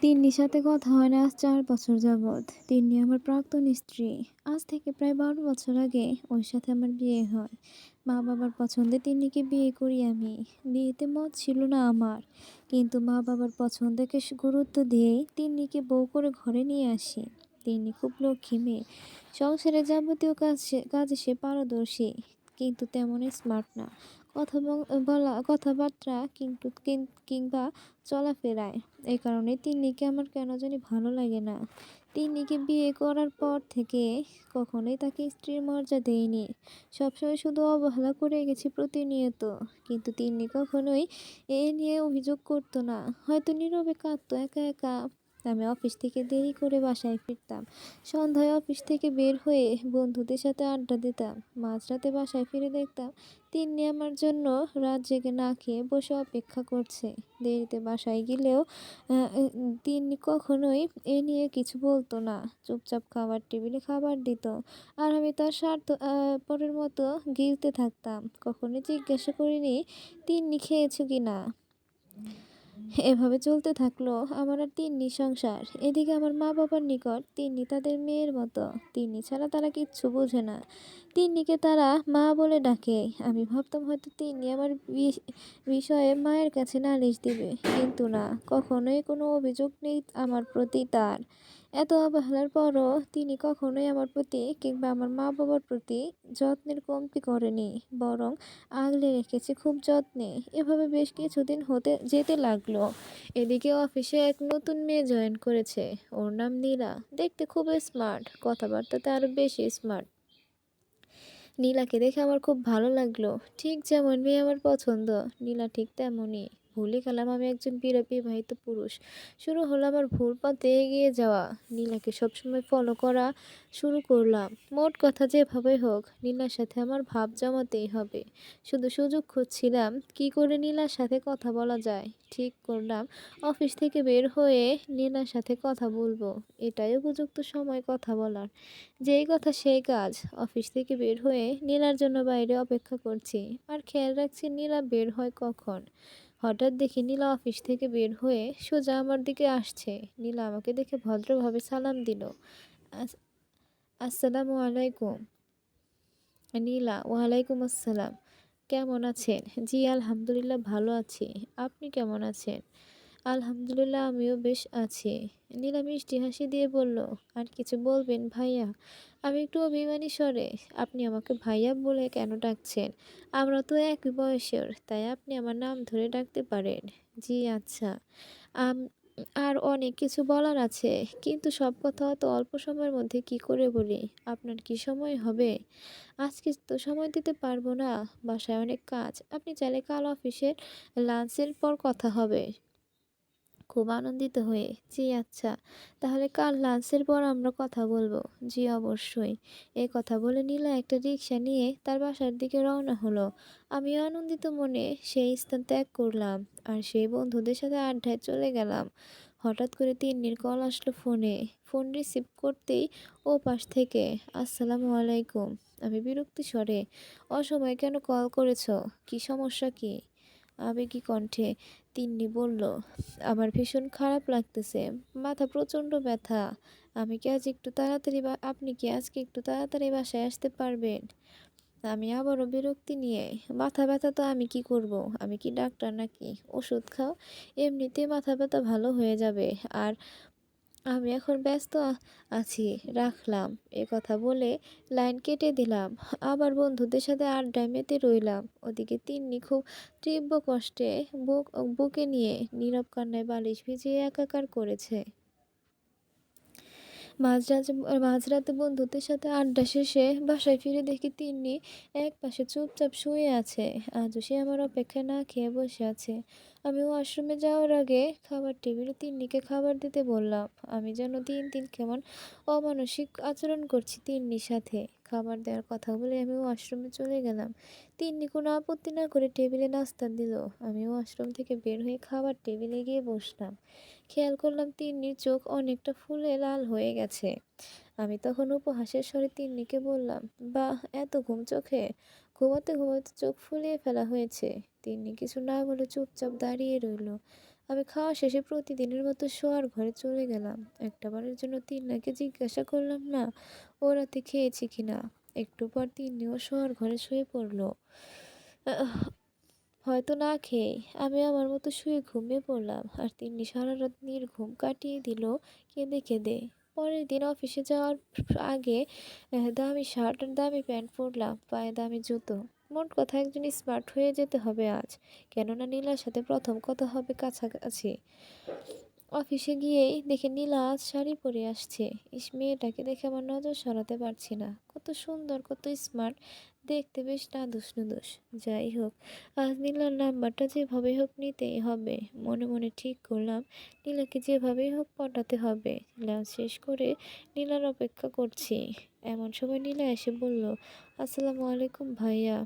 তিন্নির সাথে কথা হয় না আজ ৪ বছর যাবৎ। তিন্নি আমার প্রাক্তন স্ত্রী। আজ থেকে প্রায় ১২ বছর আগে ওর সাথে আমার বিয়ে হয়। মা-বাবার পছন্দে তিন্নিকে বিয়ে করি আমি। বিয়েতে মত ছিল না আমার। কিন্তু মা-বাবার পছন্দকে গুরুত্ব দিয়েই তিন্নিকে বউ করে ঘরে নিয়ে আসি। তিন্নি খুব লক্ষ্মী মেয়ে। সংসারের যাবতীয় কাজে সে পারদর্শী। কিন্তু তেমন স্মার্ট না। কথাবার্তা কিংবা চলাফেরায়। এই কারণে তিন্নিকে আমার কেন জানি ভালো লাগে না। তিন্নিকে বিয়ে করার পর থেকে কখনোই তাকে স্ত্রীর মর্যাদা দেইনি। সবসময় শুধু অবহেলা করে গেছি প্রতিনিয়ত। কিন্তু তিন্নি কখনোই এ নিয়ে অভিযোগ করতো না। হয়তো নীরবে কাঁদতো একা একা। আমি অফিস থেকে দেরি করে বাসায় ফিরতাম। সন্ধ্যায় অফিস থেকে বের হয়ে বন্ধুদের সাথে আড্ডা দিতাম। মাঝরাতে বাসায় ফিরে দেখতাম তিন্নি আমার জন্য রাত জেগে না খেয়ে বসে অপেক্ষা করছে। দেরিতে বাসায় গেলেও তিন্নি কখনোই এ নিয়ে কিছু বলতো না। চুপচাপ খাবার টেবিলে খাবার দিত। আর আমি তার স্বার্থ পরের মতো গিলতে থাকতাম। কখনোই জিজ্ঞাসা করিনি তিন্নি খেয়েছো কিনা। এভাবে চলতে থাকলো আমার আর তিন্নি সংসার। এদিকে আমার মা-বাবার নিকট তিন্নি তাদের মেয়ের মতো। তিন্নি ছাড়া তারা কিচ্ছু বোঝে না। তিন্নিকে তারা মা বলে ডাকে। আমি ভাবতাম হয়তো তিন্নি আমার বিষয়ে মায়ের কাছে নালিশ দিবে। কিন্তু না, কখনোই কোনো অভিযোগ নেই আমার প্রতি তার। এত অবহেলার পরও তিনি কখনোই আমার প্রতি কিংবা আমার মা-বাবার প্রতি যত্নের কমতি করেনি। বরং আগলে রেখেছে খুব যত্নে। এভাবে বেশ কিছুদিন হতে যেতে লাগলো। এদিকে অফিসে এক নতুন মেয়ে জয়েন করেছে। ওর নাম নীলা। দেখতে খুব স্মার্ট, কথাবার্তাতে আরো বেশি স্মার্ট। নীলাকে দেখে আমার খুব ভালো লাগলো। ঠিক যেমন মেয়ে আমার পছন্দ, নীলা ঠিক তেমনই। ভুলে গেলাম আমি একজন বিবাহিত পুরুষ। শুরু হলো আমার ভুল পথে এগিয়ে যাওয়া। নীলাকে সবসময় ফলো করা শুরু করলাম। মোট কথা যেভাবে হোক নীলার সাথে আমার ভাব জমাতেই হবে। শুধু সুযোগ খুঁজছিলাম কি করে নীলার সাথে কথা বলা যায়। ঠিক করলাম অফিস থেকে বের হয়ে নীলার সাথে কথা বলবো। এটাই উপযুক্ত সময় কথা বলার। যেই কথা সেই কাজ। অফিস থেকে বের হয়ে নীলার জন্য বাইরে অপেক্ষা করছি। আর খেয়াল রাখছি নীলা বের হয় কখন। হঠাৎ দেখি নীলা অফিস থেকে বের হয়ে সোজা আমার দিকে আসছে। নীলা আমাকে দেখে ভদ্রভাবে সালাম দিল। আস- আসসালামু আলাইকুম। নীলা: ওয়ালাইকুম আসসালাম। কেমন আছেন? জি আলহামদুলিল্লাহ ভালো আছি। আপনি কেমন আছেন? আলহামদুলিল্লাহ আমিও বেশ আছি। নীলা মিষ্টি হাসি দিয়ে বলল, আর কিছু বলবেন ভাইয়া? আমি একটু অভিমানী স্বরে, আপনি আমাকে ভাইয়া বলে কেন ডাকছেন? আমরা তো একই বয়সের, তাই আপনি আমার নাম ধরে ডাকতে পারেন। জি আচ্ছা। আম আর অনেক কিছু বলার আছে, কিন্তু সব কথা অত অল্প সময়ের মধ্যে কি করে বলি? আপনার কি সময় হবে? আজকে তো সময় দিতে পারবো না, বাসায় অনেক কাজ। আপনি চাইলে কাল অফিসের লাঞ্চের পর কথা হবে। খুব আনন্দিত হয়ে, জি আচ্ছা, তাহলে কাল লাঞ্চের পর আমরা কথা বলবো। জি অবশ্যই। এই কথা বলে নীলা একটা রিকশা নিয়ে তার বাসার দিকে রওনা হলো। আমিও আনন্দিত মনে সেই স্থান ত্যাগ করলাম আর সেই বন্ধুদের সাথে আড্ডায় চলে গেলাম। হঠাৎ করে তিন্নির কল আসলো ফোনে। ফোন রিসিভ করতেই ও পাশ থেকে, আসসালামু আলাইকুম। আমি বিরক্তি স্বরে, অসময়ে কেন কল করেছো? কি সমস্যা কি? আবেগী কণ্ঠে তিন্নি বলল, আমার ভীষণ খারাপ লাগতেছে। মাথা প্রচণ্ড ব্যথা। আপনি কি আজকে একটু তাড়াতাড়ি বাসায় আসতে পারবেন? আমি আবারও বিরক্তি নিয়ে, মাথা ব্যথা তো আমি কি করব? আমি কি ডাক্তার নাকি? ওষুধ খাও, এমনিতেই মাথা ব্যথা ভালো হয়ে যাবে। আর আমি এখন ব্যস্ত আছি, রাখলাম। এ কথা বলে লাইন কেটে দিলাম। আবার বন্ধুদের সাথে আড্ডায় মেতে রইলাম। ওদিকে তিন্নি খুব তীব্র কষ্টে বুকে নিয়ে নীরব কান্নায় বালিশ ভিজিয়ে একাকার করেছে। মাঝরাতে মাঝরাতে বন্ধুদের সাথে আড্ডা শেষে বাসায় ফিরে দেখি তিন্নি একপাশে চুপচাপ শুয়ে আছে। আজও সে আমার অপেক্ষায় না খেয়ে বসে আছে। আমি ওয়াশরুমে যাওয়ার আগে খাবার টেবিলে তিন্নিকে খাবার দিতে বললাম। আমি যেন দিন দিন কেমন অমানসিক আচরণ করছি তিন্নির সাথে। খাবার দেওয়ার কথা বলে আমি ওয়াশরুমে চলে গেলাম। তিন্নি কোনো আপত্তি না করে টেবিলে নাস্তা দিল। আমি ওয়াশরুম থেকে বের হয়ে খাবার টেবিলে গিয়ে বসলাম। খেয়াল করলাম তিন্নির চোখ অনেকটা ফুলে লাল হয়ে গেছে। আমি তখন উপহাসের স্বরে তিন্নিকে বললাম, বাহ, এত ঘুম চোখে! ঘুমাতে ঘুমাতে চোখ ফুলিয়ে ফেলা হয়েছে। তিন্নি কিছু না বলে চুপচাপ দাঁড়িয়ে রইল। আমি খাওয়া শেষে প্রতিদিনের মতো শোয়ার ঘরে চলে গেলাম। একটাবারের জন্য তিন্নাকে জিজ্ঞাসা করলাম না ও রাতে খেয়েছি কিনা। একটু পর তিন্নিও শোয়ার ঘরে শুয়ে পড়ল। আহ, হয়তো না খেয়ে আমি আমার মতো শুয়ে ঘুমিয়ে পড়লাম, আর তিন্নি সারা রাত নির্ঘুম কাটিয়ে দিল কেঁদে কেঁদে। পরের দিন অফিসে যাওয়ার আগে দামি শার্ট আর দামি প্যান্ট পরলাম, পায়ে দামি জুতো। মোট কথা একজন স্মার্ট হয়ে যেতে হবে আজ, কেননা নীলার সাথে প্রথম কথা হবে কাছাকাছি। অফিসে গিয়েই দেখি নীলা আজ শাড়ি পরে আসছে। মেয়েটাকে দেখে আমার নজর সরাতে পারছি না। কত সুন্দর, কত স্মার্ট, দেখতে বেশ নাদুস নুদুস। যাই হোক, আজ নীলার নাম্বারটা যেভাবেই হোক নিতেই হবে। মনে মনে ঠিক করলাম নীলাকে যেভাবেই হোক পটাতে হবে। লাঞ্চ শেষ করে নীলার অপেক্ষা করছি। এমন সময় নীলা এসে বলল, আসসালামু আলাইকুম ভাইয়া।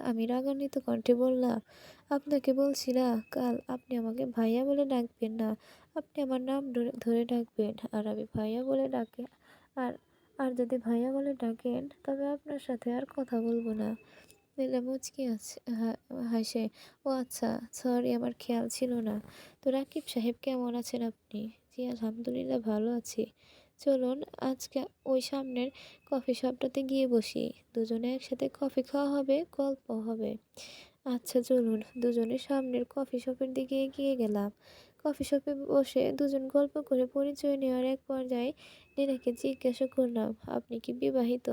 আমি রাগান্বিত কণ্ঠে বললাম, আপনাকে বলছি না কাল আপনি আমাকে ভাইয়া বলে ডাকবেন না, আপনি আমার নাম ধরে ডাকবেন। আর আমি ভাইয়া বলে ডাকে আর আর যদি ভাইয়া বলে ডাকেন তবে আপনার সাথে আর কথা বলবো না। নীলা মুচকি আছে হাসে। ও আচ্ছা, সরি, আমার খেয়াল ছিল না। তো রাকিব সাহেব কেমন আছেন আপনি? জি আলহামদুলিল্লাহ ভালো আছি। চলুন আজকে ওই সামনের কফি শপটাতে গিয়ে বসি। দুজনে একসাথে কফি খাওয়া হবে, গল্প হবে। আচ্ছা চলুন। দুজনে সামনের কফি শপের দিকে এগিয়ে গেলাম। কফি শপে বসে দুজন গল্প করে পরিচয় নেওয়ার এক পর্যায়ে নীলাকে জিজ্ঞাসা করলাম, আপনি কি বিবাহিত?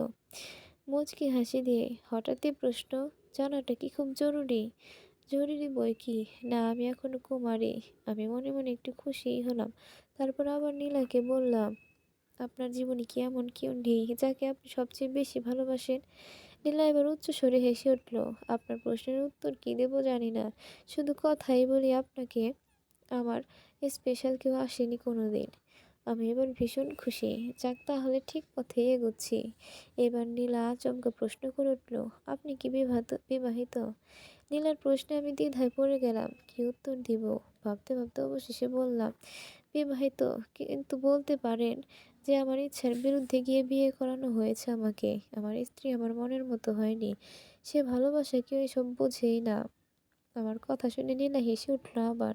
মুচকি হাসি দিয়ে হঠাৎই প্রশ্ন, জানাটা কি খুব জরুরি? জরুরি বই কি, না আমি এখনো কুমারী। আমি মনে মনে একটু খুশিই হলাম। তারপর আবার নীলাকে বললাম, আপনার জীবনে কি এমন কেউ নেই যাকে আপনি সবচেয়ে বেশি ভালোবাসেন? নীলা এবার উচ্চস্বরে হেসে উঠল। আপনার প্রশ্নের উত্তর কি দেবো জানি না, শুধু কথাই বলি আপনাকে, আমার স্পেশাল কেউ আসেনি কোনোদিন। আমি এবার ভীষণ খুশি। যাক, তাহলে ঠিক পথে এগোচ্ছি। এবার নীলা আচমকা প্রশ্ন করে উঠল, আপনি কি বিবাহিত? নীলার প্রশ্নে আমি দ্বিধায় পড়ে গেলাম, কি উত্তর দিব। ভাবতে ভাবতে অবশেষে বললাম, বিবাহিত, কিন্তু বলতে পারেন যে আমার ইচ্ছার বিরুদ্ধে গিয়ে বিয়ে করানো হয়েছে আমাকে। আমার স্ত্রী আমার মনের মতো হয়নি। সে ভালোবাসা কেউ এসব বোঝেই না। আমার কথা শুনে নীলা হেসে উঠল আবার।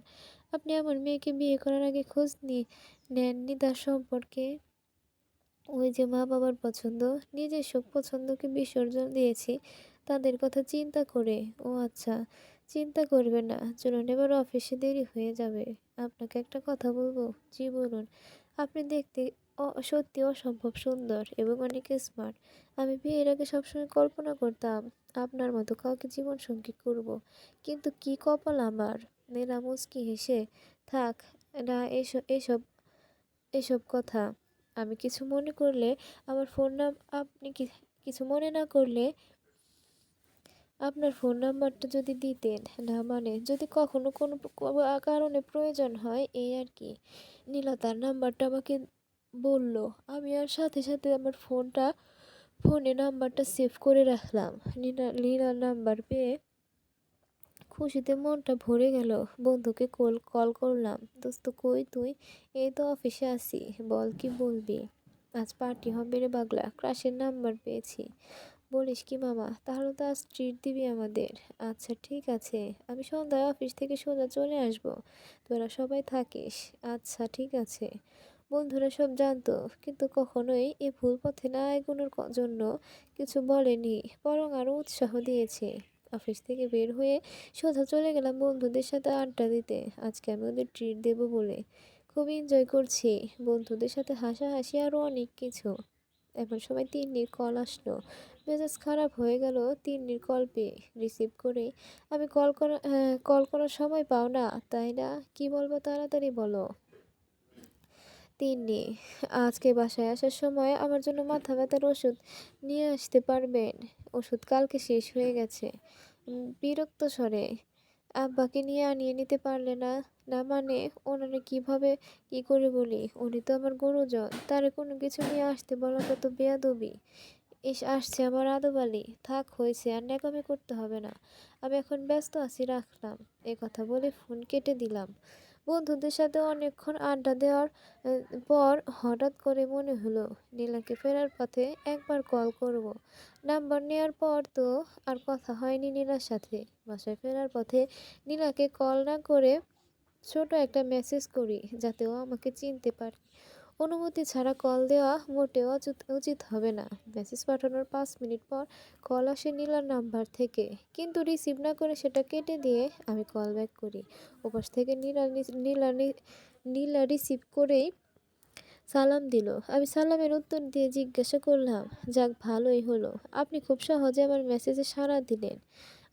আপনি আমার মেয়েকে বিয়ে করার আগে খোঁজ নেননি তার সম্পর্কে? ওই যে মা বাবার পছন্দ, নিজের সব পছন্দকে বিসর্জন দিয়েছি তাদের কথা চিন্তা করে। ও আচ্ছা, চিন্তা করবেন না, চলুন এবার অফিসে দেরি হয়ে যাবে। আপনাকে একটা কথা বলবো? জি বলুন। আপনি দেখতে সত্যি অসম্ভব সুন্দর এবং অনেক স্মার্ট। আমি বিয়ের আগে সবসময় কল্পনা করতাম আপনার মতো কাউকে জীবনসঙ্গী করব, কিন্তু কি কপাল আমার। নীলা মুচকি হেসে, থাক না এসব এসব এসব কথা। আমি কিছু মনে করলে আমার ফোন নাম আপনি কিছু মনে না করলে আপনার ফোন নাম্বারটা যদি দিতেন। না মানে যদি কখনো কোনো কারণে প্রয়োজন হয়, এই আর কি। নীলা তার নাম্বারটা আমাকে বলল। আমি আর সাথে সাথে আমার ফোনে নাম্বারটা সেভ করে রাখলাম। নীলার নাম্বার পেয়ে খুশিতে মনটা ভরে গেল। বন্ধুকে কল করলাম, দোস্ত কই তুই? এই তো অফিসে আছি, বল কি বলবি। আজ পার্টি হবে রে পাগলা, ক্রাশের নাম্বার পেয়েছি। বলিস কি মামা, তাহলে তো আজ ট্রিট দিবি আমাদের। আচ্ছা ঠিক আছে, আমি সন্ধ্যায় অফিস থেকে সোজা চলে আসব, তোরা সবাই থাকিস। আচ্ছা ঠিক আছে। বন্ধুরা সব জানতো, কিন্তু কখনোই এ ভুল পথে না এগোনোর জন্য কিছু বলেনি, বরং আরও উৎসাহ দিয়েছে। অফিস থেকে বের হয়ে সোজা চলে গেলাম বন্ধুদের সাথে আড্ডা দিতে। আজকে আমি ওদের ট্রিট দেবো বলে খুব এনজয় করছি। বন্ধুদের সাথে হাসাহাসি আরও অনেক কিছু। এমন সময় তিন্নির কল আসলো। মেজাজ খারাপ হয়ে গেল তিন্নির কল পেয়ে। রিসিভ করে, আমি কল করার সময় পাও না তাই না? কি বলবো তাড়াতাড়ি বলো। তিন্নি, আজকে বাসায় আসার সময় আমার জন্য মাথা ব্যথার ওষুধ নিয়ে আসতে পারবেন? ওষুধ কালকে শেষ হয়ে গেছে। বিরক্ত স্বরে, আব্বাকে নিয়ে আনিয়ে নিতে পারলে না? না মানে ওনারে কিভাবে কি করে বলি, উনি তো আমার গুরুজন, তারে কোনো কিছু নিয়ে আসতে বলাটা তো বেয়াদবি। আসছে আমার আদব আলী, থাক হয়েছে, আর ন্যাকামি করতে হবে না, আমি এখন ব্যস্ত আছি, রাখলাম। কথা বলে ফোন কেটে দিলাম। বন্ধুদের সাথে অনেকক্ষণ আড্ডা দেওয়ার পর হঠাৎ করে মনে হলো নীলাকে ফেরার পথে একবার কল করব। নাম্বার নেওয়ার পর তো আর কথা হয়নি নীলার সাথে। বাসায় ফেরার পথে নীলাকে কল না করে ছোট একটা মেসেজ করি যাতে ও আমাকে চিনতে পারে। অনুমতি ছাড়া কল দেওয়া মোটেও উচিত হবে না। মেসেজ পাঠানোর 5 মিনিট পর কল আসে নীলার নাম্বার থেকে, কিন্তু রিসিভ না করে সেটা কেটে দিয়ে আমি কল ব্যাক করি। ওপাশ থেকে নীলা রিসিভ করেই সালাম দিল। আমি সালামের উত্তর দিয়ে জিজ্ঞাসা করলাম, যাক ভালোই হলো, আপনি খুব সহজে আমার মেসেজে সাড়া দিলেন।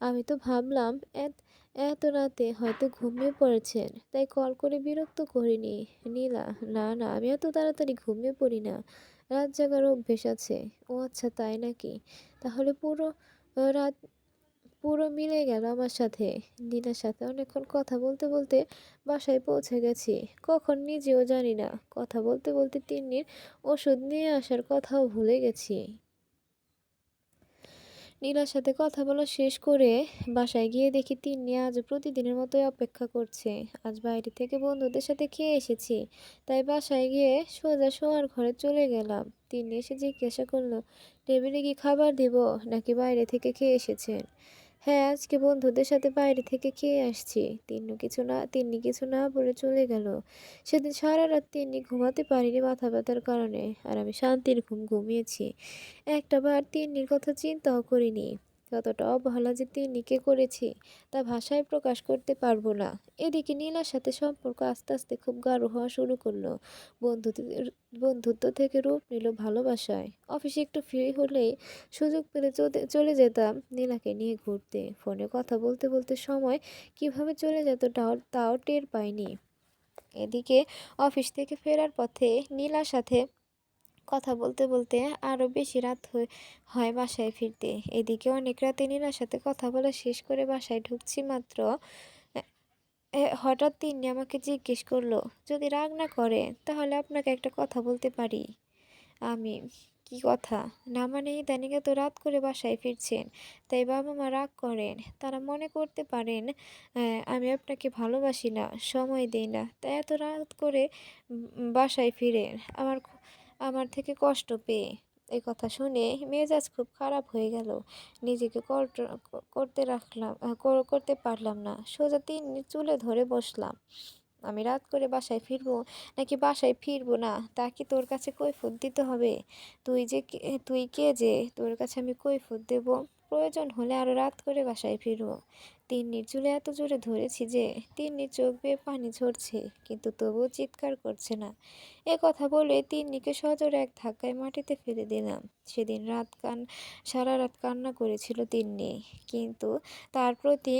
আমি তো ভাবলাম এত এত রাতে হয়তো ঘুমিয়ে পড়েছেন, তাই কল করে বিরক্ত করিনি। নীলা, না না, আমি এত তাড়াতাড়ি ঘুমিয়ে পড়ি না, রাত জাগার অভ্যেস আছে। ও আচ্ছা, তাই নাকি? তাহলে রাত পুরো মিলে গেল আমার সাথে। নীলার সাথে অনেকক্ষণ কথা বলতে বলতে বাসায় পৌঁছে গেছি। কখন নিজেও জানি না। কথা বলতে বলতে তিন্নির ওষুধ নিয়ে আসার কথাও ভুলে গেছি। নীলার সাথে কথা বলা শেষ করে বাসায় গিয়ে দেখি তিন্নি আজ প্রতিদিনের মতোই অপেক্ষা করছে। আজ বাইরে থেকে বন্ধুদের সাথে খেয়ে এসেছি, তাই বাসায় গিয়ে সোজা শোয়ার ঘরে চলে গেলাম। তিন্নি এসে জিজ্ঞাসা করলো, টেবিলে কি খাবার দিব নাকি বাইরে থেকে খেয়ে এসেছেন? হ্যাঁ, আজকে বন্ধুদের সাথে বাইরে থেকে খেয়ে আসছি। তিন্নি কিছু না বলে চলে গেল। সেদিন সারা রাত তিন্নি ঘুমাতে পারিনি মাথা ব্যথার কারণে, আর আমি শান্তির ঘুম ঘুমিয়েছি। একটাবার তিন্নির কথা চিন্তাও করিনি। কতটা অবহেলা যে তিন্নিকে করেছি তা ভাষায় প্রকাশ করতে পারবো না। এদিকে নীলার সাথে সম্পর্ক আস্তে আস্তে খুব গাঢ় হওয়া শুরু করলো। বন্ধুত্ব বন্ধুত্ব থেকে রূপ নিল ভালোবাসায়। অফিসে একটু ফ্রি হলেই সুযোগ পেলে চলে যেতাম নীলাকে নিয়ে ঘুরতে। ফোনে কথা বলতে বলতে সময় কিভাবে চলে যেত তাও টের পাইনি। এদিকে অফিস থেকে ফেরার পথে নীলার সাথে কথা বলতে বলতে আরও বেশি রাত হয় বাসায় ফিরতে। এদিকে অনেক রাতে নীলার সাথে কথা বলা শেষ করে বাসায় ঢুকছি মাত্র হঠাৎ তিন্নি আমাকে জিজ্ঞেস করলো, যদি রাগ না করে তাহলে আপনাকে একটা কথা বলতে পারি। আমি, কি কথা? না মানে ইদানিং এত রাত করে বাসায় ফিরছেন, তাই বাবা মা রাগ করেন। তারা মনে করতে পারেন আমি আপনাকে ভালোবাসি না, সময় দেই না, তাই এত রাত করে বাসায় ফিরেন আমার থেকে কষ্ট পেয়ে। এই কথা শুনে মেজাজ খুব খারাপ হয়ে গেল। নিজেকে করতে পারলাম না। সোজা তিন্নির চুলে ধরে বসলাম। আমি রাত করে বাসায় ফিরবো নাকি বাসায় ফিরবো না তা কি তোর কাছে কৈফিয়ত দিতে হবে? তুই কে যে তোর কাছে আমি কৈফিয়ত দেব? প্রয়োজন হলে আরো রাত করে বাসায় ফিরবো। তিন্নির চুলে এত জোরে ধরেছি যে তিন্নির চোখ বেয়ে পানি ঝরছে, কিন্তু তবুও চিৎকার করছে না। এ কথা বলে তিন্নিকে সজোরে এক ধাক্কায় মাটিতে ফেলে দিলাম। সেদিন সারা রাত কান্না করেছিল তিন্নি, কিন্তু তার প্রতি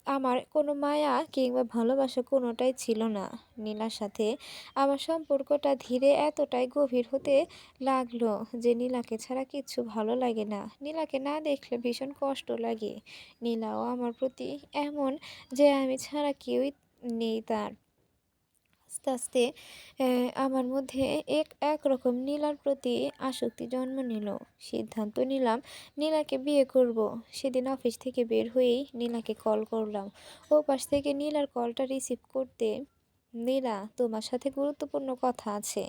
আমার কোনো মায়া কিংবা ভালোবাসা কোনোটাই ছিল না। নীলার সাথে আমার সম্পর্কটা ধীরে এতটাই গভীর হতে লাগলো যে নীলাকে ছাড়া কিচ্ছু ভালো লাগে না। নীলাকে না দেখলে ভীষণ কষ্ট লাগে। নীলাও আমার প্রতি এমন যে আমি ছাড়া কেউই নেই তার। আস্তে আস্তে আমার মধ্যে একরকম নীলার প্রতি আসক্তি জন্ম নিল। সিদ্ধান্ত নিলাম নীলাকে বিয়ে করব। সেদিন অফিস থেকে বের হয়েই নীলাকে কল করলাম। ও পাশ থেকে নীলার কলটা রিসিভ করতে, নীলা, তোমার সাথে গুরুত্বপূর্ণ কথা আছে।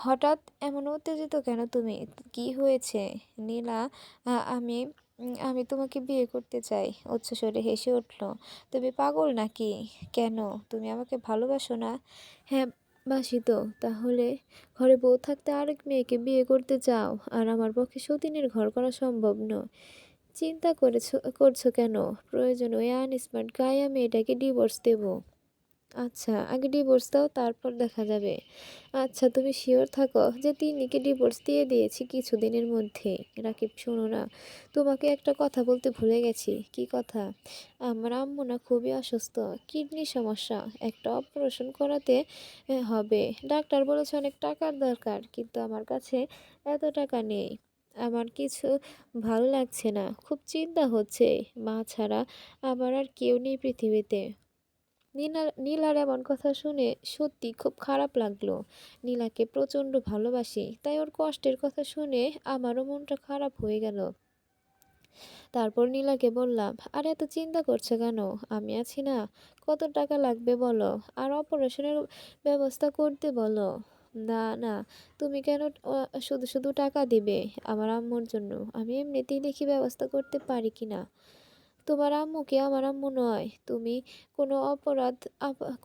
হঠাৎ এমন উত্তেজিত কেন তুমি? কি হয়েছে? নীলা, আমি আমি তোমাকে বিয়ে করতে চাই। উচ্চস্বরে হেসে উঠল। তুমি পাগল নাকি? কেন? তুমি আমাকে ভালোবাসো না? হ্যাঁ, বাসি তো। তাহলে ঘরে বউ থাকতে আরেক মেয়েকে বিয়ে করতে চাও? আর আমার পক্ষে সতীনের ঘর করা সম্ভব নয়। চিন্তা করছো কেন? প্রয়োজন ওই আনস্মার্ট গায়া মেয়েটাকে ডিভোর্স দেবো। আচ্ছা, আগে ডিভোর্স দাও, তারপর দেখা যাবে। আচ্ছা, তুমি শিওর থাকো যে তিন্নিকে ডিভোর্স দিয়ে দিয়েছি কিছুদিনের মধ্যে। রাকিব, শোনো না, তোমাকে একটা কথা বলতে ভুলে গেছি। কি কথা? আমার আম্মু না খুবই অসুস্থ, কিডনি সমস্যা, একটা অপারেশন করাতে হবে। ডাক্তার বলেছে অনেক টাকার দরকার, কিন্তু আমার কাছে এত টাকা নেই। আমার কিছু ভালো লাগছে না, খুব চিন্তা হচ্ছে। মা ছাড়া আমার আর কেউ নেই পৃথিবীতে। নীলার এমন কথা শুনে সত্যি খুব খারাপ লাগলো। নীলাকে প্রচণ্ড ভালোবাসি, তাই ওর কষ্টের কথা শুনে আমারও মনটা খারাপ হয়ে গেল। তারপর নীলাকে বললাম, আর এত চিন্তা করছো কেন? আমি আছি না। কত টাকা লাগবে বলো, আর অপারেশনের ব্যবস্থা করতে বলো। না না, তুমি কেন শুধু শুধু টাকা দিবে আমার আম্মুর জন্য? আমি এমনিতেই দেখি ব্যবস্থা করতে পারি কিনা। তোমার আম্মুকে আমার আম্মু নয়। তুমি কোনো অপরাধ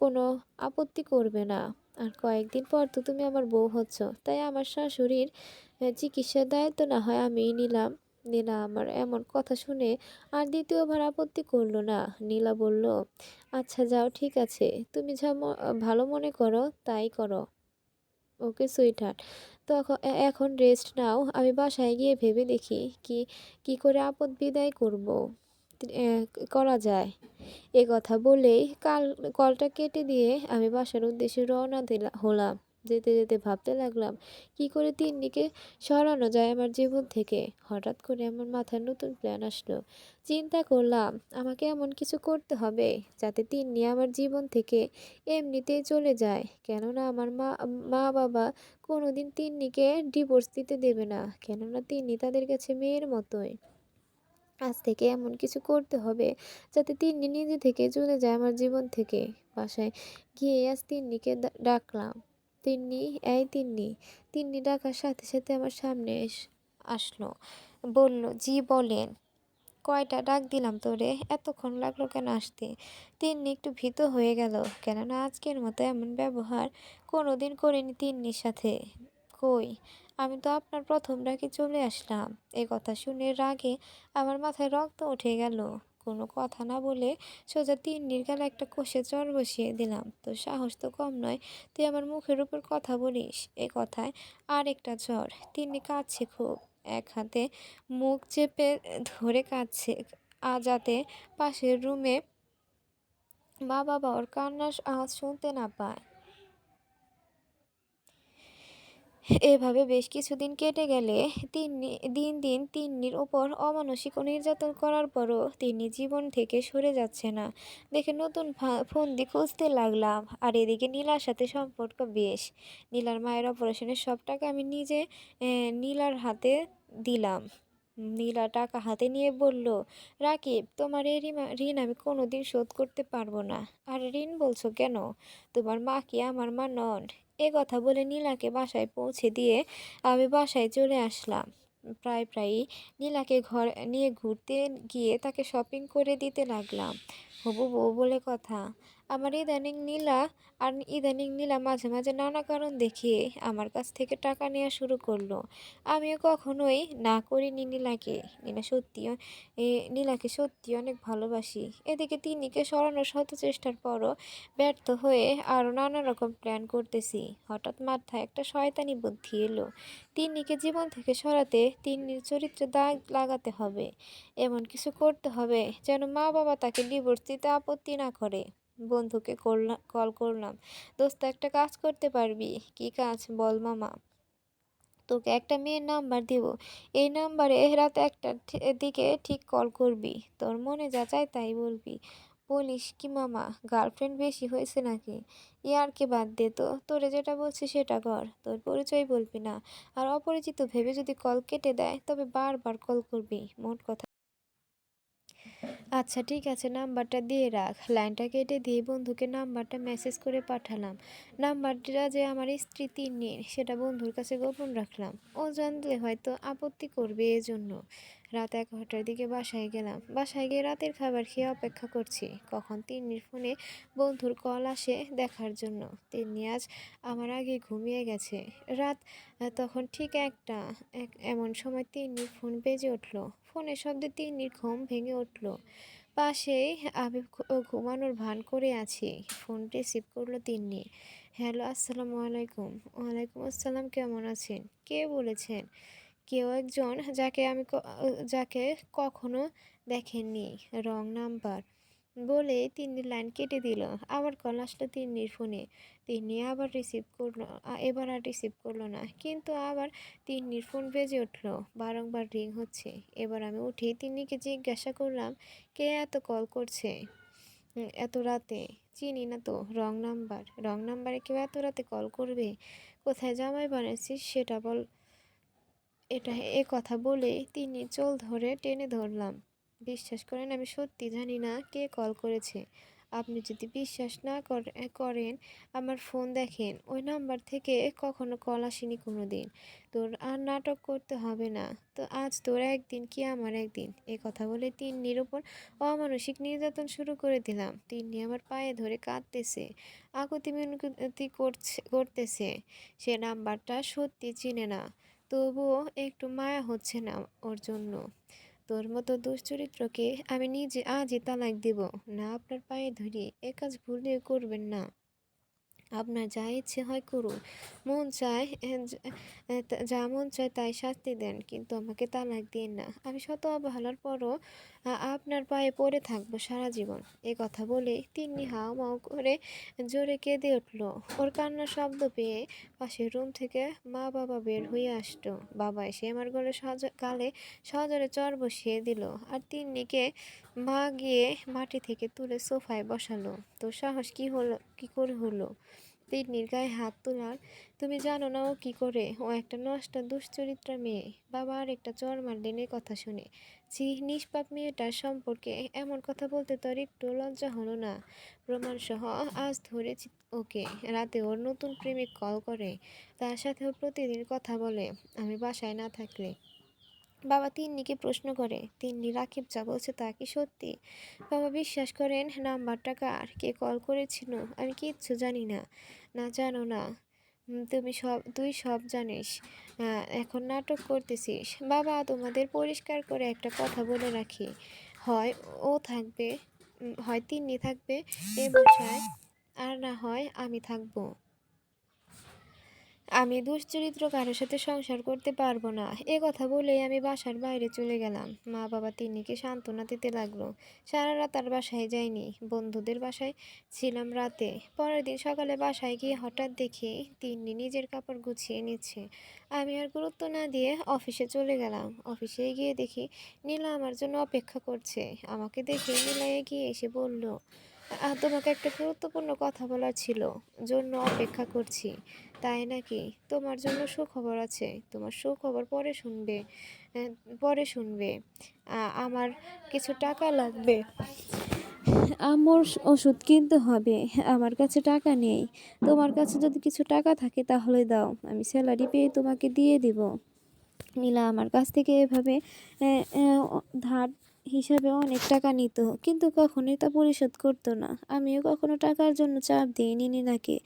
কোনো আপত্তি করবে না। আর কয়েকদিন পর তো তুমি আমার বউ হচ্ছ। তাই আমার শাশুড়ির চিকিৎসার দায়িত্ব না হয় আমিই নিলাম। নীলা আমার এমন কথা শুনে আর দ্বিতীয়বার আপত্তি করলো না। নীলা বলল, আচ্ছা যাও, ঠিক আছে। তুমি যা ভালো মনে করো তাই করো। ওকে সুইটহার্ট। এখন রেস্ট নাও। আমি বাসায় গিয়ে ভেবে দেখি কি কি করে আপদ বিদায় এ করা যায়। এ কথা বলেই কলটা কেটে দিয়ে আমি বাসার উদ্দেশ্যে রওনা হলাম। যেতে যেতে ভাবতে লাগলাম কি করে তিন্নিকে সরানো যায় আমার জীবন থেকে। হঠাৎ করে আমার মাথায় নতুন প্ল্যান আসলো। চিন্তা করলাম আমাকে এমন কিছু করতে হবে যাতে তিন্নি আমার জীবন থেকে এমনিতেই চলে যায়। কেননা আমার মা মা বাবা কোনোদিন তিন্নিকে ডিভোর্স দিতে দেবে না। কেননা তিন্নি তাদের কাছে মেয়ের মতোই। আজ থেকে এমন কিছু করতে হবে যাতে তিন্নি নিজে থেকে চলে যায় আমার জীবন থেকে। বাসায় গিয়ে আজ তিন্নিকে ডাকলাম। তিন্নি, এই তিন্নি। তিন্নি ডাকার সাথে সাথে আমার সামনে আসলো। বলল, জি বলেন। কয়টা ডাক দিলাম তোরে, এতক্ষণ লাগলো কেন আসতে? তিন্নি একটু ভীত হয়ে গেল। কেননা আজকের মতো এমন ব্যবহার কোনোদিন করিনি তিন্নির সাথে। কই, আমি তো আপনার প্রথম ডাকে চলে আসলাম। এই কথা শুনে রাগে আমার মাথায় রক্ত উঠে গেল। কোনো কথা না বলে সোজা তিন্নির গালে একটা কষে চড় বসিয়ে দিলাম। তোর সাহস তো কম নয়, তুই আমার মুখের উপর কথা বলিস। এ কথায় আর একটা চড়। তিন্নি কাঁদছে খুব, এক হাতে মুখ চেপে ধরে কাঁদছে, যাতে পাশের রুমে মা বাবা ওর কান্নার আওয়াজ শুনতে না পায়। এভাবে বেশ কিছুদিন কেটে গেলে দিন দিন তিন্নির ওপর অমানসিক ও নির্যাতন করার পরও তিন্নি জীবন থেকে সরে যাচ্ছে না দেখে নতুন ফন্দি খুঁজতে লাগলাম। আর এদিকে নীলার সাথে সম্পর্ক বেশ। নীলার মায়ের অপারেশনের সব টাকা আমি নিজে নীলার হাতে দিলাম। নীলা টাকা হাতে নিয়ে বলল, রাকিব, তোমার এই ঋণ আমি কোনোদিন শোধ করতে পারবো না। আর ঋণ বলছো কেন? তোমার মা কি আমার মা নন? এ কথা বলে নীলাকে বাসায় পৌঁছে দিয়ে আমি বাসায় চলে আসলাম। প্রায়ই নীলাকে ঘর নিয়ে ঘুরতে গিয়ে তাকে শপিং করে দিতে লাগলাম। হবু বউ বলে কথা। আমার ইদানিং নীলা মাঝে মাঝে নানা কারণ দেখিয়ে আমার কাছ থেকে টাকা নেওয়া শুরু করলো। আমিও কখনোই না করিনি নীলাকে। নীলাকে সত্যি অনেক ভালোবাসি। এদিকে তিন্নিকে সরানোর শত চেষ্টার পরও ব্যর্থ হয়ে আরও নানা রকম প্ল্যান করতেছি। হঠাৎ মাথায় একটা শয়তানি বুদ্ধি এলো। তিন্নিকে জীবন থেকে সরাতে তিন্নির চরিত্রে দাগ লাগাতে হবে। এমন কিছু করতে হবে যেন মা বাবা তাকে ডিভোর্স দিতে আপত্তি না করে। বন্ধুকে কল করলাম। দোস্ত, একটা কাজ করতে পারবি? কি কাজ বল মামা। তোকে একটা মেয়ের নাম্বার দিব। এই নাম্বারে রাত ১টার দিকে ঠিক কল করবি। তোর মনে যা চায় তাই বলবি। বলিস কি মামা, গার্লফ্রেন্ড বেশি হয়েছে নাকি? ইয়ারকি বাদ দে তো, তোরে যেটা বলছি সেটা কর। তোর পরিচয় বলবি না। আর অপরিচিত ভেবে যদি কল কেটে দেয় তবে বারবার কল করবি, মোট কথা। আচ্ছা ঠিক আছে, নাম্বারটা দিয়ে রাখ। লাইনটা কেটে দিয়ে বন্ধুকে নাম্বারটা মেসেজ করে পাঠালাম। নাম্বারটা যে আমার স্ত্রী তিন্নির সেটা বন্ধুর কাছে গোপন রাখলাম। ও জানলে হয়তো আপত্তি করবে, এজন্য। রাত ১১টার দিকে বাসায় গেলাম। বাসায় গিয়ে রাতের খাবার খেয়ে অপেক্ষা করছি কখন তিন্নির ফোনে বন্ধুর কল আসে দেখার জন্য। তিন্নি আজ আমার আগে ঘুমিয়ে গেছে। রাত তখন ঠিক ১টা। এমন সময় তিন্নির ফোন বেজে উঠলো। ফোনের শব্দে তিন্নির ঘুম ভেঙে উঠলো। পাশেই আমি ঘুমানোর ভান করে আছি। ফোন রিসিভ করলো তিন্নি। হ্যালো, আসসালামু আলাইকুম। ওয়ালাইকুম আসসালাম, কেমন আছেন? কে বলেছেন? কেউ একজন যাকে কখনো দেখেননি। রং নাম্বার বলে তিন্নির লাইন কেটে দিল। আবার কল আসলো তিন্নির ফোনে। তিন্নি আবার রিসিভ করলো। এবার আর রিসিভ করলো না, কিন্তু আবার তিন্নির ফোন বেজে উঠলো। বারংবার রিং হচ্ছে। এবার আমি উঠে তিন্নিকে জিজ্ঞাসা করলাম, কে এত কল করছে এত রাতে? চিনি না তো। রং নাম্বারে কেউ এত রাতে কল করবে? কোথায় জামাই বানাচ্ছিস সেটা বল। এ কথা বলে তিনি চোল ধরে টেনে ধরলাম। বিশ্বাস করেন, আমি সত্যি জানি না কে কল করেছে। আপনি যদি বিশ্বাস না করেন আমার ফোন দেখেন, ওই নাম্বার থেকে কখনো কল আসেনি কোনো দিন। তোর আর নাটক করতে হবে না। তো আজ তোর একদিন কি আমার একদিন। এ কথা বলে তিন্নির ওপর অমানসিক নির্যাতন শুরু করে দিলাম। তিন্নি আমার পায়ে ধরে কাঁদতেছে, আকুতি মিনতি করতেছে। সে নাম্বারটা সত্যি চিনে না, তবুও একটু মায়া হচ্ছে না ওর জন্য। তোর মতো দুশ্চরিত্রকে আমি নিজে আজই তালাক দিব। না, আপনার পায়ে ধরি, এ কাজ ভুলেও করবেন না। আপনার যা ইচ্ছে হয় করুন। মন চায় যা মন চায় তাই শাস্তি দেন, কিন্তু আমাকে তালাক দিন না। আমি শত অবহেলার পরও আপনার পায়ে পড়ে থাকবো সারা জীবন। এ কথা বলে তিন্নি হাউমাউ করে জোরে কেঁদে উঠল। ওর কান্নার শব্দ পেয়ে পাশের রুম থেকে মা বাবা বের হয়ে আসতো। বাবা এসে আমার গালে সজোরে চর বসিয়ে দিল, আর তিন্নিকে মা গিয়ে মাটি থেকে তুলে সোফায় বসালো। তোর সাহস কি করে হলো তিন্নির গায়ে হাত তোলার? তুমি জানো না ও কি করে? ও একটা নষ্ট দুশ্চরিত্রা মেয়ে। বাবা আর একটা চর মারলেন এ কথা শুনে। ছি, নিষ্পাপ মেয়েটার সম্পর্কে এমন কথা বলতে তোর একটু লজ্জা হলো না? প্রমাণসহ আজ ধরেছি ওকে। রাতে ওর নতুন প্রেমিক কল করে, তার সাথে ও প্রতিদিন কথা বলে আমি বাসায় না থাকলে। বাবা তিন্নিকে প্রশ্ন করে, তিন্নি রাকিব যা বলছে তা কি সত্যি? বাবা বিশ্বাস করেন নাম্বারটা কার, কে কল করেছিল আমি কিচ্ছু জানি না। না, জানো না? তুই সব জানিস, এখন নাটক করতেছিস। বাবা, তোমাদের পরিষ্কার করে একটা কথা বলে রাখি, হয় ও থাকবে, হয় তিন্নি থাকবে এ বাসায়, আর না হয় আমি থাকবো। আমি দুশ্চরিত্র কারোর সাথে সংসার করতে পারবো না। এ কথা বলেই আমি বাসার বাইরে চলে গেলাম। মা বাবা তিন্নিকে সান্ত্বনা দিতে লাগলো। সারা রাত আর বাসায় যাইনি, বন্ধুদের বাসায় ছিলাম রাতে। পরের দিন সকালে বাসায় গিয়ে হঠাৎ দেখি তিন্নি নিজের কাপড় গুছিয়ে নিচ্ছে। আমি আর গুরুত্ব না দিয়ে অফিসে চলে গেলাম। অফিসে গিয়ে দেখি নীলা আমার জন্য অপেক্ষা করছে। আমাকে দেখে নীলা এগিয়ে এসে বলল, তোমাকে একটা গুরুত্বপূর্ণ কথা বলার ছিল, জন্য অপেক্ষা করছি। তাই নাকি? তোমার জন্য সুখবর আছে। তোমার সুখবর আহ, পরে শুনবে। আমার কিছু টাকা লাগবে। আমার ওষুধ কিনতে হবে, আমার কাছে টাকা নেই। তোমার কাছে যদি কিছু টাকা থাকে তাহলে দাও, আমি স্যালারি পেয়ে তোমাকে দিয়ে দিব। নীলা আমার কাছ থেকে এভাবে ধার হিসাবে অনেক টাকা নিত, কিন্তু কখনোই তা পরিশোধ করতো না। আমিও কখনো টাকার জন্য চাপ দিইনি নীনাকে,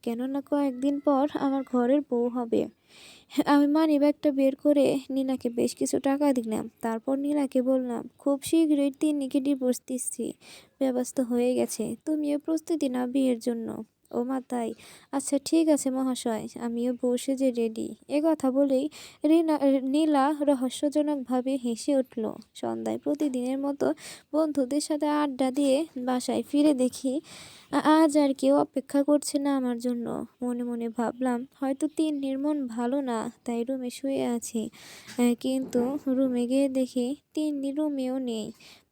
কেননা কয়েকদিন পর আমার ঘরের বউ হবে। আমি মানিব্যাগটা বের করে নীনাকে বেশ কিছু টাকা দিলাম। তারপর নীনাকে বললাম, খুব শীঘ্রই তিন্নিকে ডিভোর্স দিচ্ছি, ব্যবস্থা হয়ে গেছে। তুমিও প্রস্তুতি নাও বিয়ের জন্য। ও মা, তাই? আচ্ছা ঠিক আছে মহাশয়, আমিও বসে যে রেডি। এ কথা বলেই নীলা রহস্যজনকভাবে হেসে উঠল। সন্ধ্যায় প্রতিদিনের মতো বন্ধুদের সাথে আড্ডা দিয়ে বাসায় ফিরে দেখি আজ আর কেউ অপেক্ষা করছে না আমার জন্য। মনে মনে ভাবলাম হয়তো তিন্নির মন ভালো না, তাই রুমে শুয়ে আছি। কিন্তু রুমে গিয়ে দেখি তিন্নি রুমেও নেই।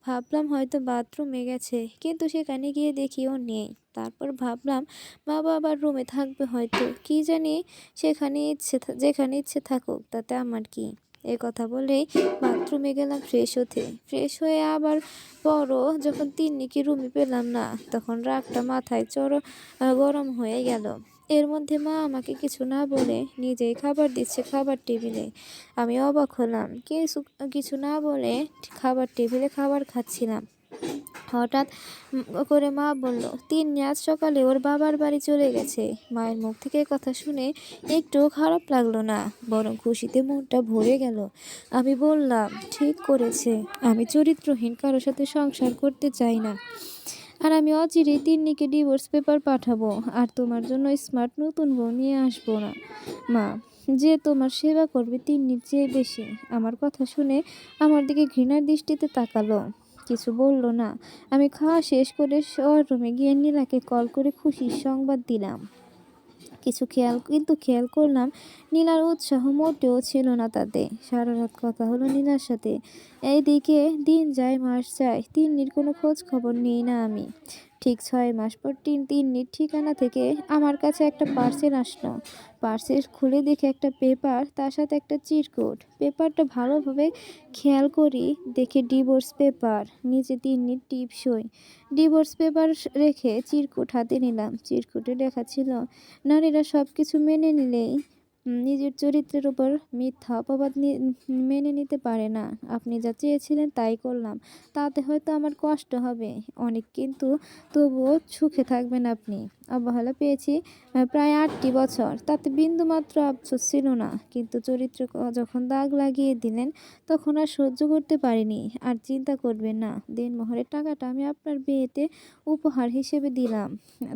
ভাবলাম হয়তো বাথরুমে গেছে, কিন্তু সেখানে গিয়ে দেখি ও নেই। তারপর ভাবলাম মা বাবার রুমে থাকবে হয়তো, কি জানি। যেখানে ইচ্ছে থাকুক, তাতে আমার কি। এ কথা বলেই বাথরুমে গেলাম ফ্রেশ হতে। ফ্রেশ হয়ে আবার পরও যখন তিন্নিকে রুমে পেলাম না, তখন রাগটা মাথায় গরম হয়ে গেল। এর মধ্যে মা আমাকে কিছু না বলে নিজেই খাবার দিচ্ছে খাবার টেবিলে। আমি অবাক হলাম, কিছু না বলে খাবার টেবিলে খাবার খাচ্ছিলাম। হঠাৎ করে মা বলল, তিন্নি আজ সকালে ওর বাবার বাড়ি চলে গেছে। মায়ের মুখ থেকে কথা শুনে একটুও খারাপ লাগলো না, বরং খুশিতে মনটা ভরে গেল। আমি বললাম, ঠিক করেছে। আমি চরিত্রহীন কারোর সাথে সংসার করতে চাই না। আর আমি অচিরেই তিন্নিকে ডিভোর্স পেপার পাঠাবো, আর তোমার জন্য স্মার্ট নতুন বউ নিয়ে আসবো না মা, যে তোমার সেবা করবে তিন্নির চেয়ে বেশি। আমার কথা শুনে আমার দিকে ঘৃণার দৃষ্টিতে তাকালো, কিছু বলল না। আমি খাওয়া শেষ করে শোয়ার রুমে গিয়ে নীলাকে কল করে খুশির সংবাদ দিলাম। কিন্তু খেয়াল করলাম নীলার উৎসাহ মোটেও ছিল না তাতে। সারা রাত কথা হলো নীলার সাথে, এইদিকে দিন যায় মাস যায়, তিন্নির কোনো খোঁজ খবর নেই না আমি। ঠিক ৬ মাস পর তিন্নির ঠিকানা থেকে আমার কাছে একটা পার্সেল আসলো। পার্সেল খুলে দেখি একটা পেপার, তার সাথে একটা চিরকুট। পেপারটা ভালোভাবে খেয়াল করি, দেখি ডিভোর্স পেপার, নিচে তিন্নির টিপসই। ডিভোর্স পেপার রেখে চিরকুট হাতে নিলাম। চিরকুটে লেখা ছিল, নারীরা সব কিছু মেনে নিলেই নিজের চরিত্রের উপর মিথ্যা অপবাদ মেনে নিতে পারে না। আপনি যা চেয়েছিলেন তাই করলাম। তাতে হয়তো আমার কষ্ট হবে অনেক, কিন্তু তবুও সুখে থাকবেন আপনি। অবহেলা পেয়েছি প্রায় ৮টি বছর, তাতে বিন্দুমাত্র আফসোস ছিল না। কিন্তু চরিত্রে যখন দাগ লাগিয়ে দিলেন, তখন আর সহ্য করতে পারিনি। আর চিন্তা করবেন না, দেনমোহরের টাকাটা আমি আপনার বিয়েতে উপহার হিসেবে দিলাম।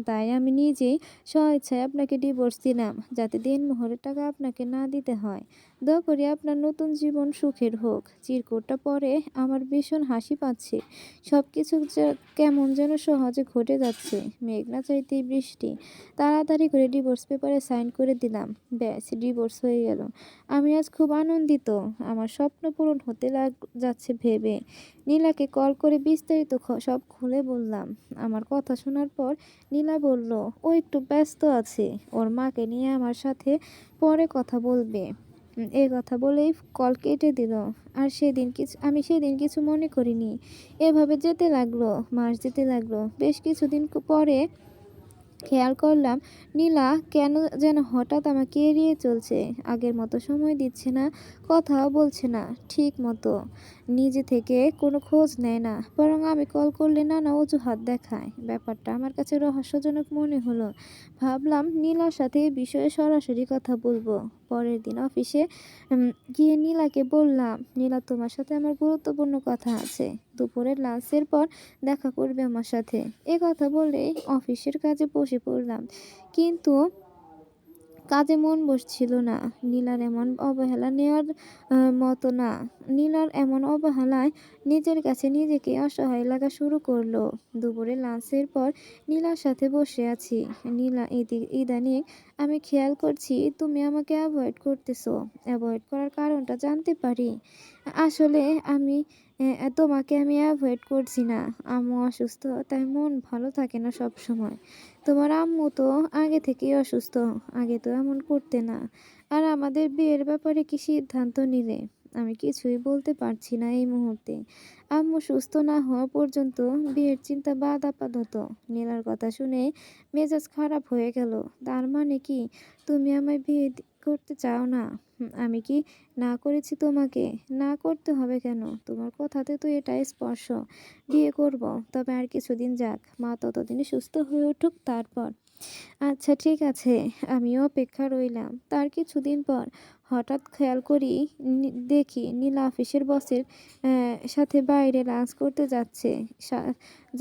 তাই আমি নিজেই স্বেচ্ছায় আপনাকে ডিভোর্স দিলাম, যাতে দেনমোহরের টাকা আপনাকে না দিতে হয়। দয়া করে আপনার নতুন জীবন সুখের হোক। চিরকুটটা পরে আমার ভীষণ হাসি পাচ্ছে। সবকিছু কেমন যেন সহজে ঘটে যাচ্ছে। মেঘ না চাইতেই বৃষ্টি। তাড়াতাড়ি করে ডিভোর্স পেপারে সাইন করে দিলাম। ব্যাস, ডিভোর্স হয়ে গেল। আমি আজ খুব আনন্দিত। আমার স্বপ্ন পূরণ হতে যাচ্ছে ভেবে নীলাকে কল করে বিস্তারিত সব খুলে বললাম। আমার কথা শোনার পর নীলা বলল, ও একটু ব্যস্ত আছে, ওর মাকে নিয়ে আমার সাথে পরে কথা বলবে। এই কথা বলেই কল কেটে দিল। আর আমি সেদিন কিছু মনে করিনি। এভাবে যেতে লাগলো, মাস যেতে লাগলো। বেশ কিছুদিন পরে খেয়াল করলাম নীলা কেন যেন হঠাৎ আমাকে এড়িয়ে চলছে। আগের মতো সময় দিচ্ছে না, কথাও বলছে না ঠিক মতো। নিজে থেকে কোনো খোঁজ নেয় না, বরং আমি কল করলে নানা অজুহাত দেখায়। ব্যাপারটা আমার কাছে রহস্যজনক মনে হলো। ভাবলাম নীলার সাথে এই বিষয়ে সরাসরি কথা বলবো। পরের দিন অফিসে গিয়ে নীলাকে বললাম, নীলা, তোমার সাথে আমার গুরুত্বপূর্ণ কথা আছে। দুপুরের লাঞ্চের পর দেখা করবে আমার সাথে। এ কথা বলেই অফিসের কাজে বসে পড়লাম। কিন্তু কাজে মন বসছিল না। নীলার এমন অবহেলা নেওয়ার মতো না। নীলার এমন অবহেলায় নিজের কাছে নিজেকে অসহায় লাগা শুরু করলো। দুপুরে লাঞ্চের পর নীলার সাথে বসে আছি। নীলা, ইদানিং আমি খেয়াল করছি তুমি আমাকে অ্যাভয়েড করতেছো। অ্যাভয়েড করার কারণটা জানতে পারি? আসলে আমি তোমাকে আমি অ্যাভয়েড করছি না। আম্মু অসুস্থ, তাই মন ভালো থাকে না সব সময়। তোমার আম্মু তো আগে থেকেই অসুস্থ, আগে তো এমন করতে না। আর আমাদের বিয়ের ব্যাপারে কি সিদ্ধান্ত নিলে? আমি কিছুই বলতে পারছি না এই মুহূর্তে। আম্মু সুস্থ না হওয়া পর্যন্ত বিয়ের চিন্তা বাদ আপাতত। নীলার কথা শুনে মেজাজ খারাপ হয়ে গেল। তার মানে কি তুমি আমায় বিয়ে করতে চাও না? আমি কি না করেছি তোমাকে? না করতে হবে কেন? তোমার কথাতে তো এটাই স্পর্শ। বিয়ে করব, তবে আর কিছুদিন যাক, মা ততদিনে সুস্থ হয়ে উঠুক তারপর। আচ্ছা ঠিক আছে, আমিও অপেক্ষা রইলাম। তার কিছুদিন পর হঠাৎ খেয়াল করি, দেখি নীলা অফিসের বসের সাথে বাইরে লাঞ্চ করতে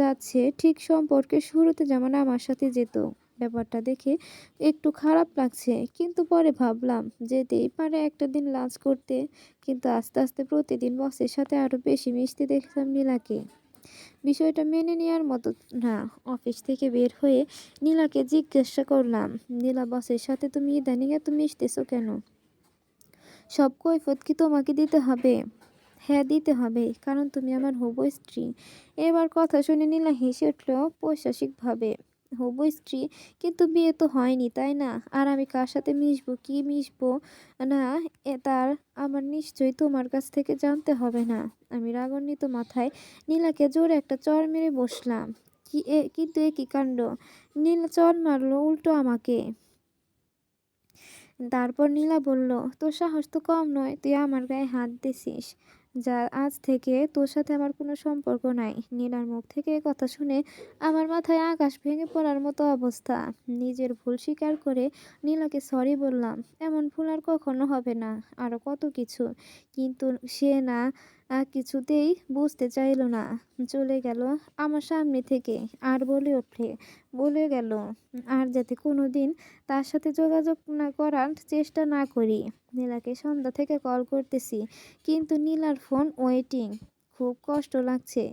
যাচ্ছে ঠিক সম্পর্কের শুরুতে যেমন আমার সাথে যেত। ব্যাপারটা দেখে একটু খারাপ লাগছে, কিন্তু পরে ভাবলাম যেতেই পারে একটা দিন লাঞ্চ করতে। কিন্তু আস্তে আস্তে প্রতিদিন বসের সাথে আরো বেশি মিশতে দেখলাম নীলাকে। বিষয়টা মেনে নেওয়ার মতো না। অফিস থেকে বের হয়ে নীলাকে জিজ্ঞাসা করলাম, নীলা, বসের সাথে তুমি ইদানিং এত মিশতেছো কেন? সব কৈফিয়ত কি তোমাকে দিতে হবে? হ্যাঁ, দিতে হবে, কারণ তুমি আমার হবু স্ত্রী। এবার কথা শুনে নীলা হেসে উঠল পৈশাসিকভাবে। হবু স্ত্রী, কিন্তু বিয়ে তো হয়নি, তাই না? আর আমি কার সাথে মিশবো, কি মিশবো না, তার আমার নিশ্চয়ই তোমার কাছ থেকে জানতে হবে না। আমি রাগান্বিত মাথায় নীলাকে জোরে একটা চড় মেরে বসলাম। কিন্তু এ কি কাণ্ড! নীলা চড় মারলো উল্টো আমাকে। তারপর নীলা বলল, তোর সাহস তো কম নয়, তুই আমার গায়ে হাত দিছিস। আজ থেকে তোর সাথে আমার কোনো সম্পর্ক নাই। নীলার মুখ থেকে এ কথা শুনে আমার মাথায় আকাশ ভেঙে পড়ার মতো অবস্থা। নিজের ভুল স্বীকার করে নীলাকে সরি বললাম। এমন ভুল আর কখনো হবে না। আরো কত কিছু, কিন্তু সে না কিছুতেই বুঝতে চাইল না। চলে গেল আমার সামনে থেকে। আর বলে গেল আর যাতে কোনোদিন তার সাথে যোগাযোগ না করার চেষ্টা না করি। নীলাকে সন্ধ্যা থেকে কল করতেছি, কিন্তু নীলার ফোন ওয়েটিং। খুব কষ্ট লাগছে।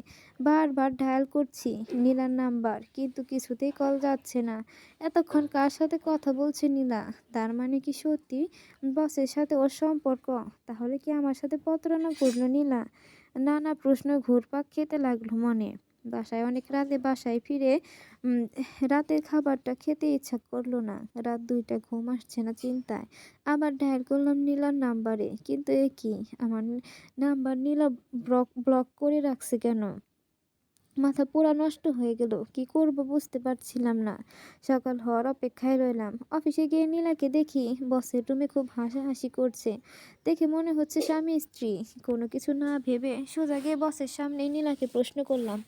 বারবার ডায়াল করছি নীলার নাম্বার, কিন্তু কিছুতেই কল যাচ্ছে না। এতক্ষণ কার সাথে কথা বলছে নীলা? তার মানে কি সত্যি বসের সাথে ওর সম্পর্ক? তাহলে কি আমার সাথে প্রতারণা করলো নীলা? নানা প্রশ্ন ঘুরপাক খেতে লাগলো মনে। বাসায় অনেক রাতে বাসায় ফিরে উম রাতের খাবারটা খেতে ইচ্ছা করলো না। রাত ২টা ঘুম আসছে না চিন্তায়। আবার ডায়াল করলাম নীলার নাম্বারে। কিন্তু এ কি? আমার নাম্বার নীলা ব্লক করে রাখছে কেন? মাথা পুরা নষ্ট হয়ে গেল। কি করব বুঝতে পারছিলাম না। সকাল হওয়ার অপেক্ষায় রইলাম। অফিসে গিয়ে নীলাকে দেখি বসের রুমে খুব হাসাহাসি করছে। দেখে মনে হচ্ছে স্বামী স্ত্রী। কোনো কিছু না ভেবে সোজা গিয়ে বসের সামনেই নীলাকে প্রশ্ন করলাম,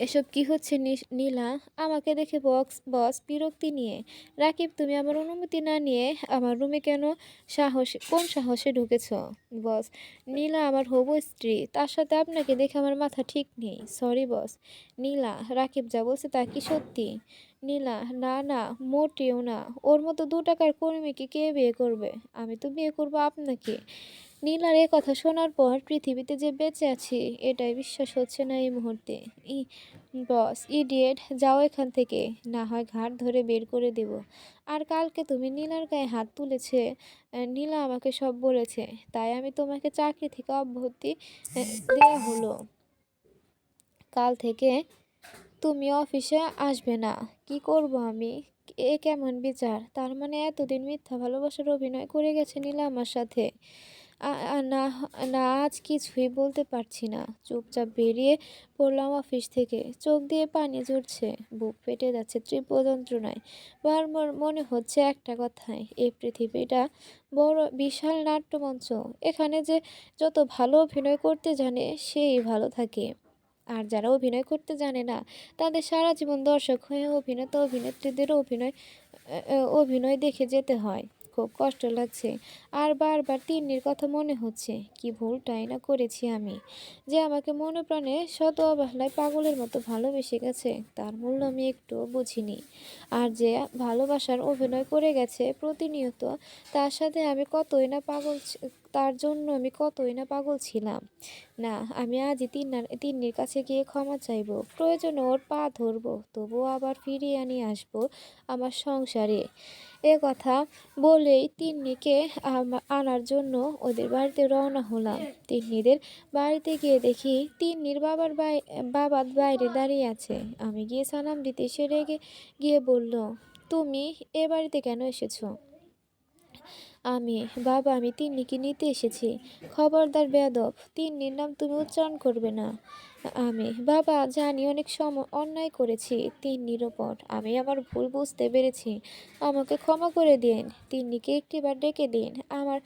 এসব কি হচ্ছে নীলা? আমাকে দেখে বস বিরক্তি নিয়ে, রাকিব তুমি আমার অনুমতি না নিয়ে আমার রুমে কেন, কোন সাহসে ঢুকেছ? বস, নীলা আমার হবু স্ত্রী, তার সাথে আপনাকে দেখে আমার মাথা ঠিক নেই। Sorry boss. নীলা, রাকিব যা বলছে তা কি সত্যি? নীলা, না না, মোটেও না। ওর মতো ২ টাকার কর্মীকে কে বিয়ে করবে? আমি তো বিয়ে করবো আপনাকে। নীলার এ কথা শোনার পর পৃথিবীতে যে বেঁচে আছি এটাই বিশ্বাস হচ্ছে না এই মুহূর্তে। ই বস, ইডিয়েট, যাও এখান থেকে, না হয় ঘাড় ধরে বের করে দেব। আর কালকে তুমি নীলার গায়ে হাত তুলেছে, নীলা আমাকে সব বলেছে, তাই আমি তোমাকে চাকরি থেকে অব্যাহতি দেয়া হলো। কাল থেকে তুমি অফিসে আসবে না। কি করব আমি? এ কেমন বিচার? তার মানে এতদিন মিথ্যা ভালোবাসার অভিনয় করে গেছে নীলা আমার সাথে। না, না, আজ কিছুই বলতে পারছি না। চুপচাপ বেরিয়ে পড়লাম অফিস থেকে। চোখ দিয়ে পানি ঝরছে, বুক ফেটে যাচ্ছে তীব্র যন্ত্রণায়। বারবার মনে হচ্ছে একটা কথাই, এই পৃথিবীটা বড় বিশাল নাট্যমঞ্চ। এখানে যে যত ভালো অভিনয় করতে জানে সেই ভালো থাকে। আর যারা অভিনয় করতে জানে না তাদের সারা জীবন দর্শক হয়ে অভিনেতা অভিনেত্রীদের অভিনয় দেখে যেতে হয়। খুব কষ্ট লাগছে। আর বারবার তিন্নির কথা মনে হচ্ছে, কি ভুলটাই না করেছি আমি, যে আমাকে মনে প্রাণে শত অবহেলায় পাগলের মতো ভালোবেসে গেছে, তার মূল্য আমি একটুও বুঝিনি। আর যে ভালোবাসার অভিনয় করে গেছে প্রতিনিয়ত, তার সাথে আমি কতই না তার জন্য আমি কতই না পাগল ছিলাম। না, আমি আজই তিন্নির কাছে গিয়ে ক্ষমা চাইবো। প্রয়োজনে ওর পা ধরবো, তবুও আবার ফিরিয়ে নিয়ে আসবো আমার সংসারে। এ কথা বলেই তিন্নিকে আনার জন্য ওদের বাড়িতে রওনা হলাম। তিন্নিদের বাড়িতে গিয়ে দেখি তিন্নির বাবা বাইরে দাঁড়িয়ে আছে। আমি গিয়ে সালাম দিতে সে রেগে গিয়ে বলল, তুমি এ বাড়িতে কেন এসেছো? বাবা, আমি তিন্নিকে নিতে এসেছি। খবরদার বেয়াদব, তিন্নির নাম তুমি উচ্চারণ করবে না। বাবা, জানি অনেক অন্যায় করেছি তিন্নির ওপর। আমি আমার ভুল বুঝতে পেরেছি। আমাকে ক্ষমা করে দিন। তিন্নিকে একটিবার ডেকে দিন, আমার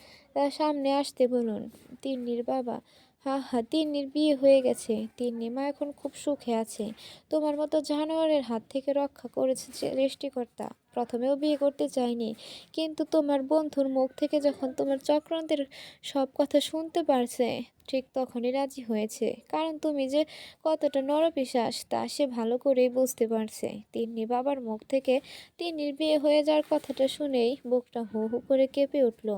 সামনে আসতে বলুন। তিন্নির বাবা, হা হা, তিন্নির বিয়ে হয়ে গেছে। তিন্নি মা এখন খুব সুখে আছে। তোমার মতো জানোয়ারের হাত থেকে রক্ষা করেছে সৃষ্টিকর্তা। প্রথমেও বিয়ে করতে চাইনি, কিন্তু তোমার বন্ধুর মুখ থেকে যখন তোমার চক্রান্তের সব কথা শুনতে পারছে, ঠিক তখনই রাজি হয়েছে। কারণ তুমি যে কতটা নরপিশাচ তা সে ভালো করেই বুঝতে পারছে। তিন্নি বাবার মুখ থেকে তিন্নির বিয়ে হয়ে যাওয়ার কথাটা শুনেই বুকটা হু হু করে কেঁপে উঠল।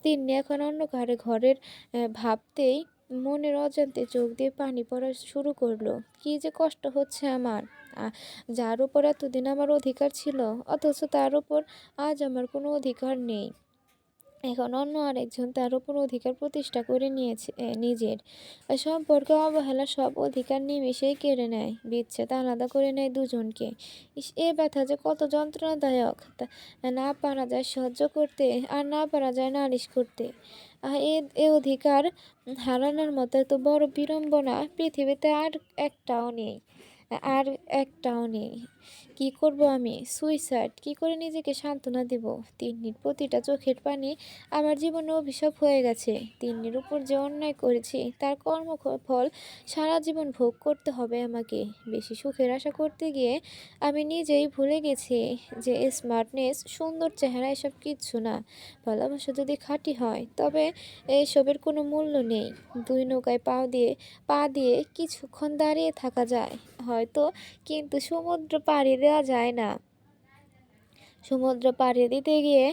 তিন্নি এখন অন্য ঘরের ভাবতেই মনের অজান্তে চোখ দিয়ে পানি পড়া শুরু করলো। কি যে কষ্ট হচ্ছে আমার। যার উপর এতদিন আমার অধিকার ছিল, অথচ তার উপর আজ আমার কোনো অধিকার নেই। এখন অন্য আরেকজন তার উপর অধিকার প্রতিষ্ঠা করে নিয়েছে নিজের। সম্পর্কে অবহেলা সব অধিকার নিমেষেই কেড়ে নেয়, বিচ্ছেদ আলাদা করে নেয় দুজনকে। এ ব্যথা যে কত যন্ত্রণাদায়ক, তা না পারা যায় সহ্য করতে, আর না পারা যায় নালিশ করতে। এ এ অধিকার হারানোর মতো এত বড় বিড়ম্বনা পৃথিবীতে আর একটাও নেই। কি করব আমি? সুইসাইড? কি করে নিজেকে সান্ত্বনা দেব? তিন্নির প্রতিটা চোখের পানি আমার জীবনে অভিশাপ হয়ে গেছে। তিন্নির উপর যে অন্যায় করেছি তার ফল সারা জীবন ভোগ করতে হবে আমাকে। বেশি সুখের আশা করতে গিয়ে আমি নিজেই ভুলে গেছি যে স্মার্টনেস, সুন্দর চেহারা এসব কিচ্ছু না। ভালোবাসা যদি খাঁটি হয় তবে এসবের কোনো মূল্য নেই। দুই নৌকায় পা দিয়ে কিছুক্ষণ দাঁড়িয়ে থাকা যায় হয়তো, কিন্তু সমুদ্র পাড়ি দেওয়া যায় না। সমুদ্র পাড়ি দিতে গিয়ে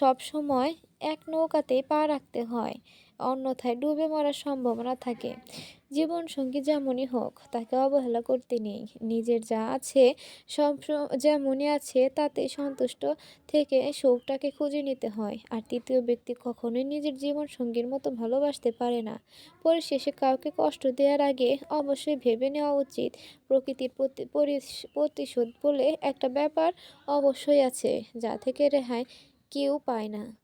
সব সময় এক নৌকাতেই পা রাখতে হয়। অন্যথায় ডুবে মরার সম্ভাবনা থাকে। জীবনসঙ্গী যেমনই হোক তাকে অবহেলা করতে নেই। নিজের যা আছে সব যেমনই আছে তাতে সন্তুষ্ট থেকে সুখটাকে খুঁজে নিতে হয়। আর তৃতীয় ব্যক্তি কখনোই নিজের জীবনসঙ্গীর মতো ভালোবাসতে পারে না। পরিশেষে কাউকে কষ্ট দেওয়ার আগে অবশ্যই ভেবে নেওয়া উচিত। প্রকৃতির প্রতিশোধ বলে একটা ব্যাপার অবশ্যই আছে, যা থেকে রেহাই কেউ পায় না।